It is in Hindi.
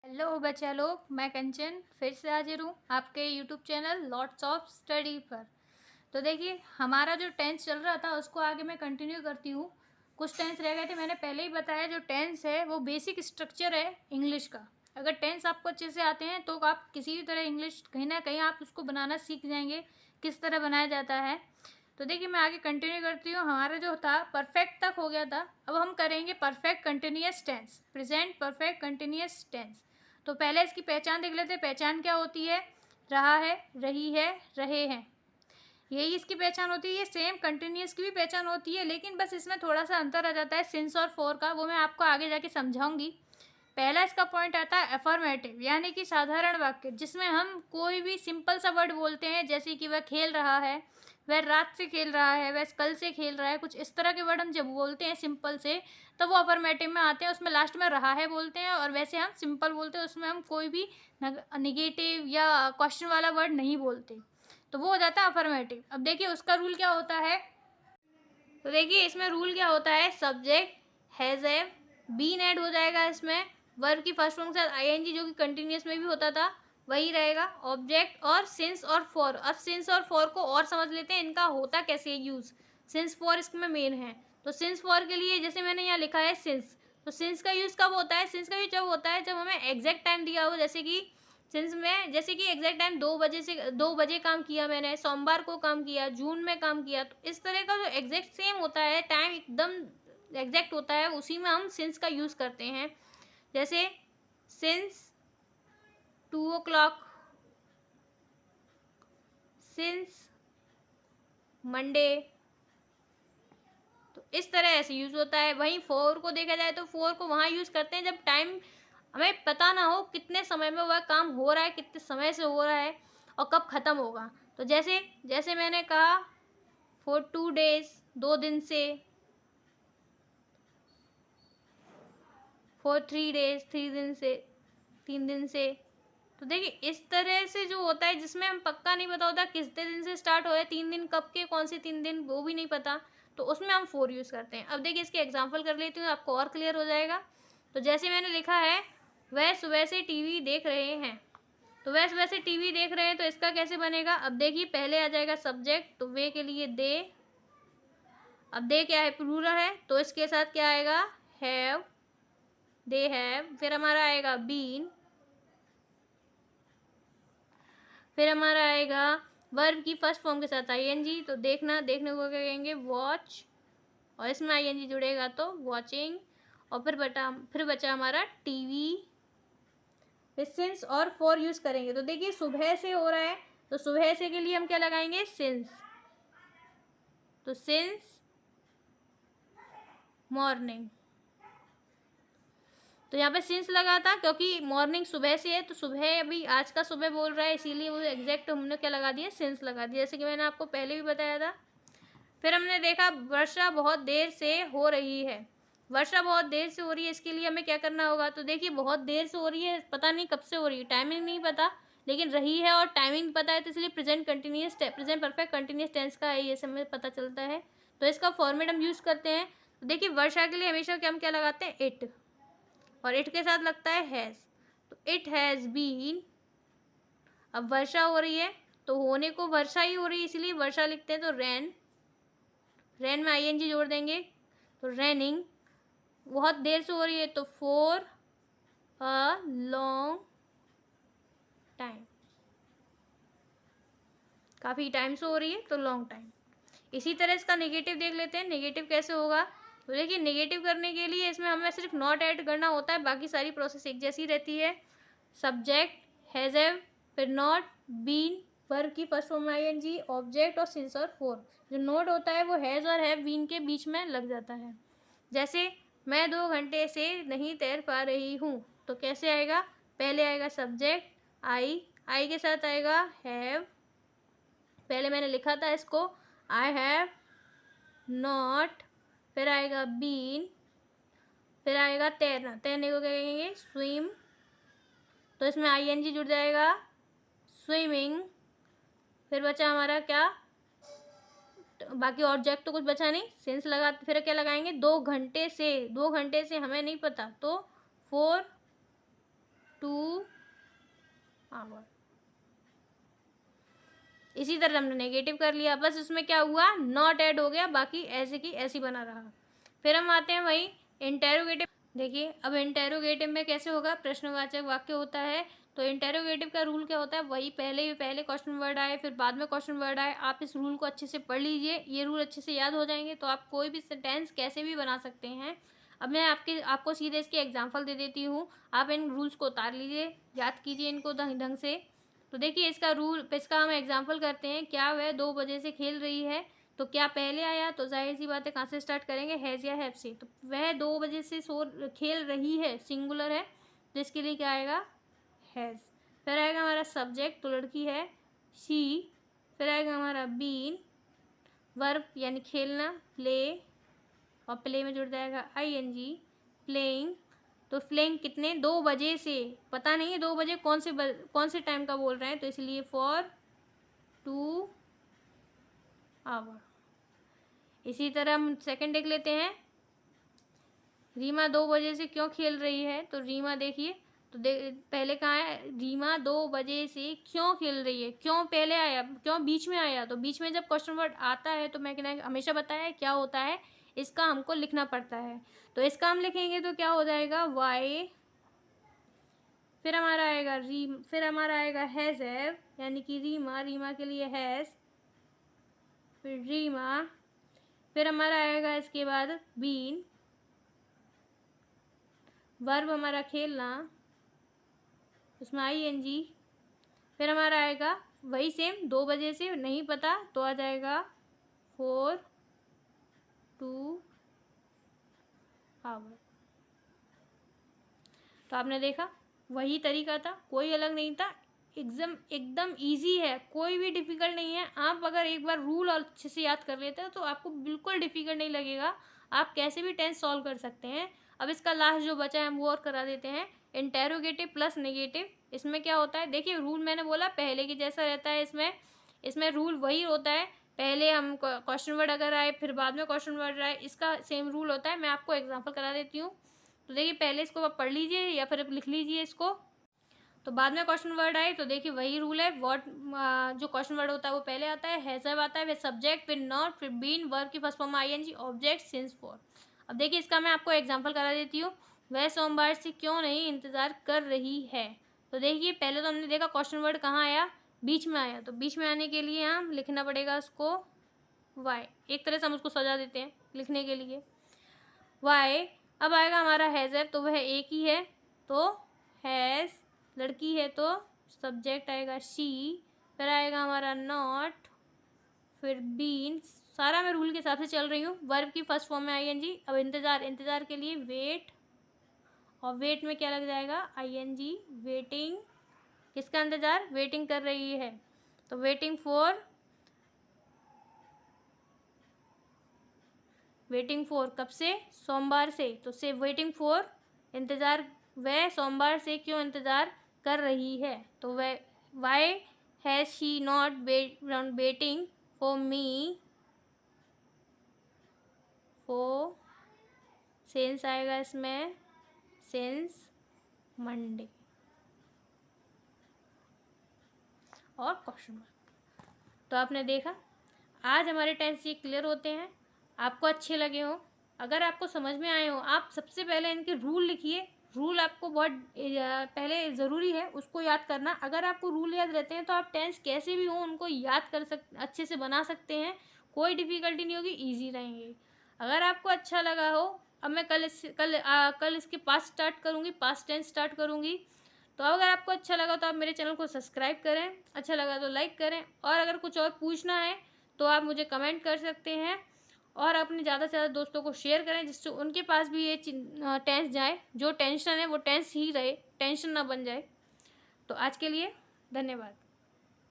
हेलो बच्चा लोग, मैं कंचन फिर से हाजिर हूँ आपके YouTube channel lots of study पर। तो देखिए, हमारा जो टेंस चल रहा था उसको आगे मैं कंटिन्यू करती हूँ। कुछ टेंस रह गए थे, मैंने पहले ही बताया। जो टेंस है वो बेसिक स्ट्रक्चर है इंग्लिश का। अगर टेंस आपको अच्छे से आते हैं तो आप किसी भी तरह इंग्लिश कहीं ना कहीं आप उसको बनाना सीख जाएंगे, किस तरह बनाया जाता है। तो देखिए, मैं आगे कंटिन्यू करती हूँ। हमारा जो था परफेक्ट तक हो गया था, अब हम करेंगे perfect continuous tense, present perfect continuous tense. तो पहले इसकी पहचान देख लेते हैं। पहचान क्या होती है? रहा है, रही है, रहे हैं, यही इसकी पहचान होती है। सेम कंटिन्यूअस की भी पहचान होती है, लेकिन बस इसमें थोड़ा सा अंतर आ जाता है सिंस और फॉर का, वो मैं आपको आगे जाके समझाऊंगी। पहला इसका पॉइंट आता है अफर्मेटिव, यानी कि साधारण वाक्य, जिसमें हम कोई भी सिंपल सा वर्ड बोलते हैं, जैसे कि वह खेल रहा है, वह रात से खेल रहा है, वह कल से खेल रहा है। कुछ इस तरह के वर्ड हम जब बोलते हैं सिंपल से, तो वो अफर्मेटिव में आते हैं। उसमें लास्ट में रहा है बोलते हैं, और वैसे हम सिंपल बोलते हैं, उसमें हम कोई भी निगेटिव या क्वेश्चन वाला वर्ड नहीं बोलते, तो वो हो जाता है अफर्मेटिव। अब देखिए उसका रूल क्या होता है। तो देखिए इसमें रूल क्या होता है, subject has a, been add हो जाएगा इसमें, वर्ब की फर्स्ट फॉर्म के साथ आईएनजी, जो कि कंटिन्यूअस में भी होता था वही रहेगा, ऑब्जेक्ट और सिंस और फॉर। अब सिंस और फॉर को और समझ लेते हैं, इनका होता कैसे यूज़। सिंस फॉर इसमें मेन है, तो सिंस फॉर के लिए जैसे मैंने यहाँ लिखा है सिंस, तो सिंस का यूज़ कब होता है? सिंस का यूज़ जब होता है जब हमें एग्जैक्ट टाइम दिया हो, जैसे कि सिंस में जैसे कि एग्जैक्ट टाइम 2 बजे से 2 बजे काम किया मैंने, सोमवार को काम किया, जून में काम किया, तो इस तरह का जो एग्जैक्ट सेम होता है, टाइम एकदम एग्जैक्ट होता है, उसी में हम सिंस का यूज़ करते हैं। जैसे सिंस 2 o'clock, सिंस मंडे, तो इस तरह ऐसे यूज़ होता है। वहीं फोर को देखा जाए तो फोर को वहाँ यूज़ करते हैं जब टाइम हमें पता ना हो कितने समय में वह काम हो रहा है, कितने समय से हो रहा है और कब ख़त्म होगा। तो जैसे जैसे मैंने कहा फॉर 2 days, 2 दिन से, फॉर 3 days, 3 दिन से, 3 दिन से। तो देखिए इस तरह से जो होता है, जिसमें हम पक्का नहीं पता होता किस दिन से स्टार्ट हो है, 3 दिन कब के, कौन से 3 दिन वो भी नहीं पता, तो उसमें हम फोर यूज़ करते हैं। अब देखिए इसके एग्जांपल कर लेती हूँ, आपको और क्लियर हो जाएगा। तो जैसे मैंने लिखा है वह सुबह से टीवी देख रहे हैं, तो वह सुबह से टीवी देख रहे हैं, तो इसका कैसे बनेगा? अब देखिए पहले आ जाएगा सब्जेक्ट, तो वे के लिए दे। अब दे क्या है? प्लूरल है, तो इसके साथ क्या आएगा? Have, they have. फिर हमारा आएगा बीन, फिर हमारा आएगा वर्ब की फर्स्ट फॉर्म के साथ आईएनजी, तो देखना, देखने को क्या कहेंगे? वॉच, और इसमें आईएनजी जुड़ेगा तो वॉचिंग। और फिर बचा हमारा टीवी। फिर सिंस और फॉर यूज़ करेंगे, तो देखिए सुबह से हो रहा है, तो सुबह से के लिए हम क्या लगाएंगे? सिंस, तो सिंस मॉर्निंग। तो यहाँ पे सिंस लगा था क्योंकि मॉर्निंग सुबह से है, तो सुबह अभी आज का सुबह बोल रहा है, इसीलिए वो एग्जैक्ट हमने क्या लगा दिया? सिंस लगा दिया, जैसे कि मैंने आपको पहले भी बताया था। फिर हमने देखा वर्षा बहुत देर से हो रही है, वर्षा बहुत देर से हो रही है, इसके लिए हमें क्या करना होगा? तो देखिए बहुत देर से हो रही है, पता नहीं कब से हो रही है, टाइमिंग नहीं पता, लेकिन रही है और टाइमिंग पता है, तो इसलिए प्रेजेंट परफेक्ट कंटिन्यूस टेंस का है, ये सब हमें पता चलता है। तो इसका फॉर्मेट हम यूज़ करते हैं। तो देखिए वर्षा के लिए हमेशा हम क्या लगाते हैं? इट, और इट के साथ लगता है हैज़, तो इट हैज़ बीन। अब वर्षा हो रही है, तो होने को वर्षा ही हो रही है, इसलिए वर्षा लिखते हैं, तो रैन, रैन में आईएनजी जोड़ देंगे, तो रैनिंग। बहुत देर से हो रही है, तो फॉर अ लॉन्ग टाइम, काफ़ी टाइम से हो रही है, तो लॉन्ग टाइम। इसी तरह इसका नेगेटिव देख लेते हैं, नेगेटिव कैसे होगा। तो देखिए नेगेटिव करने के लिए इसमें हमें सिर्फ नॉट ऐड करना होता है, बाकी सारी प्रोसेस एक जैसी रहती है। सब्जेक्ट हैज़ हैव, फिर नॉट, बीन, वर्ब की फर्स्ट फॉर्म आईएनजी, ऑब्जेक्ट और सिंस और फोर। जो नोट होता है वो हैज़ और हैव बीन के बीच में लग जाता है। जैसे मैं 2 घंटे से नहीं तैर पा रही हूँ, तो कैसे आएगा? पहले आएगा सब्जेक्ट आई के साथ आएगा हैव, पहले मैंने लिखा था इसको आई हैव नॉट, फिर आएगा बीन, फिर आएगा तैरना, तैरने को क्या कहेंगे? स्विम, तो इसमें आईएनजी जुड़ जाएगा, स्विमिंग। फिर बचा हमारा क्या? बाकी ऑब्जेक्ट तो कुछ बचा नहीं, सेंस लगा, फिर क्या लगाएंगे? 2 घंटे से, 2 घंटे से हमें नहीं पता, तो 4 2 आवर। इसी तरह हमने नेगेटिव कर लिया, बस उसमें क्या हुआ, नॉट ऐड हो गया, बाकी ऐसे की ऐसी बना रहा। फिर हम आते हैं वही इंटेरोगेटिव। देखिए अब इंटेरोगेटिव में कैसे होगा, प्रश्नवाचक वाक्य होता है। तो इंटेरोगेटिव का रूल क्या होता है, वही पहले क्वेश्चन वर्ड आए फिर बाद में क्वेश्चन वर्ड आए। आप इस रूल को अच्छे से पढ़ लीजिए, ये रूल अच्छे से याद हो जाएंगे तो आप कोई भी सेंटेंस कैसे भी बना सकते हैं। अब मैं आपको सीधे इसके एग्जाम्पल दे देती हूँ, आप इन रूल्स को उतार लीजिए, याद कीजिए इनको ढंग से। तो देखिए इसका हम एग्जाम्पल करते हैं। क्या वह 2 बजे से खेल रही है, तो क्या पहले आया, तो जाहिर सी बात है कहाँ से स्टार्ट करेंगे, हैज़ या हैव से। तो वह 2 बजे से खेल रही है, सिंगुलर है, तो इसके लिए क्या आएगा, हैज़। फिर आएगा हमारा सब्जेक्ट, तो लड़की है, शी। फिर आएगा हमारा बीन, वर्ब यानी खेलना, प्ले, और प्ले में जुड़ जाएगा ING, प्लेइंग। तो प्लेइंग कितने, 2 बजे से, पता नहीं है 2 बजे कौन से टाइम का बोल रहे हैं, तो इसलिए फॉर 2 आवर। इसी तरह हम सेकंड देख लेते हैं, रीमा 2 बजे से क्यों खेल रही है। तो रीमा देखिए, तो पहले कहाँ है, रीमा 2 बजे से क्यों खेल रही है। क्यों पहले आया, क्यों बीच में आया, तो बीच में जब क्वेश्चन वर्ड आता है तो मैंने हमेशा बताया है क्या होता है, इसका हमको लिखना पड़ता है। तो इसका हम लिखेंगे तो क्या हो जाएगा, वाई। फिर हमारा आएगा हैज़ हैव, यानी कि रीमा के लिए हैज़, फिर रीमा। फिर हमारा आएगा इसके बाद बीन, वर्ब हमारा खेलना, उसमें ING। फिर हमारा आएगा वही सेम, 2 बजे से नहीं पता तो आ जाएगा 4 2 आवर। तो आपने देखा वही तरीका था, कोई अलग नहीं था, एकदम इजी है, कोई भी डिफ़िकल्ट नहीं है। आप अगर एक बार रूल अच्छे से याद कर लेते हैं तो आपको बिल्कुल डिफ़िकल्ट नहीं लगेगा, आप कैसे भी टेंस सॉल्व कर सकते हैं। अब इसका लास्ट जो बचा है हम वो और करा देते हैं, इंटेरोगेटिव प्लस नेगेटिव। इसमें क्या होता है, देखिए रूल मैंने बोला पहले की जैसा रहता है, इसमें रूल वही होता है, पहले हम क्वेश्चन वर्ड अगर आए फिर बाद में क्वेश्चन वर्ड आए, इसका सेम रूल होता है। मैं आपको एग्जाम्पल करा देती हूँ। तो देखिए पहले इसको आप पढ़ लीजिए या फिर लिख लीजिए इसको, तो बाद में क्वेश्चन वर्ड आए तो देखिए वही रूल है। जो क्वेश्चन वर्ड होता है वो पहले आता है, हैज़ हैव आता है, फिर सब्जेक्ट, फिर नॉट, फिर बीन, वर्ब की फर्स्ट फॉर्म में ING, ऑब्जेक्ट, सिंस, फॉर। अब देखिए इसका मैं आपको एग्जांपल करा देती हूँ, वह सोमवार से क्यों नहीं इंतज़ार कर रही है। तो देखिए पहले तो हमने देखा क्वेश्चन वर्ड कहाँ आया, बीच में आया, तो बीच में आने के लिए हम लिखना पड़ेगा उसको वाई। एक तरह से हम उसको सजा देते हैं लिखने के लिए वाई। अब आएगा हमारा हैज़ हैव, तो वह एक ही है, तो हैज़, लड़की है तो सब्जेक्ट आएगा शी। फिर आएगा हमारा नॉट, फिर बीन, सारा मैं रूल के हिसाब से चल रही हूँ। वर्ब की फर्स्ट फॉर्म में ING। अब इंतज़ार के लिए वेट, और वेट में क्या लग जाएगा, ING, वेटिंग। किसका इंतज़ार, वेटिंग कर रही है, तो वेटिंग फॉर कब से, सोमवार से, तो से वेटिंग फॉर, इंतज़ार, वह सोमवार से क्यों इंतज़ार कर रही है, तो वह why has she not waiting for me, for, since आएगा इसमें, सिंस मंडे, और क्वेश्चन मार्क। तो आपने देखा आज हमारे टेंस ये क्लियर होते हैं, आपको अच्छे लगे हों, अगर आपको समझ में आए हो, आप सबसे पहले इनके रूल लिखिए। रूल आपको बहुत पहले ज़रूरी है उसको याद करना। अगर आपको रूल याद रहते हैं तो आप टेंस कैसे भी हो उनको याद अच्छे से बना सकते हैं, कोई डिफ़िकल्टी नहीं होगी, ईजी रहेंगे। अगर आपको अच्छा लगा हो, अब मैं कल इसके पास्ट स्टार्ट करूँगी, पास्ट टेंस स्टार्ट करूँगी। तो अगर आपको अच्छा लगा तो आप मेरे चैनल को सब्सक्राइब करें, अच्छा लगा तो लाइक करें, और अगर कुछ और पूछना है तो आप मुझे कमेंट कर सकते हैं, और अपने ज़्यादा से ज़्यादा दोस्तों को शेयर करें जिससे उनके पास भी ये टेंस जाए, जो टेंशन है वो टेंस ही रहे, टेंशन ना बन जाए। तो आज के लिए धन्यवाद।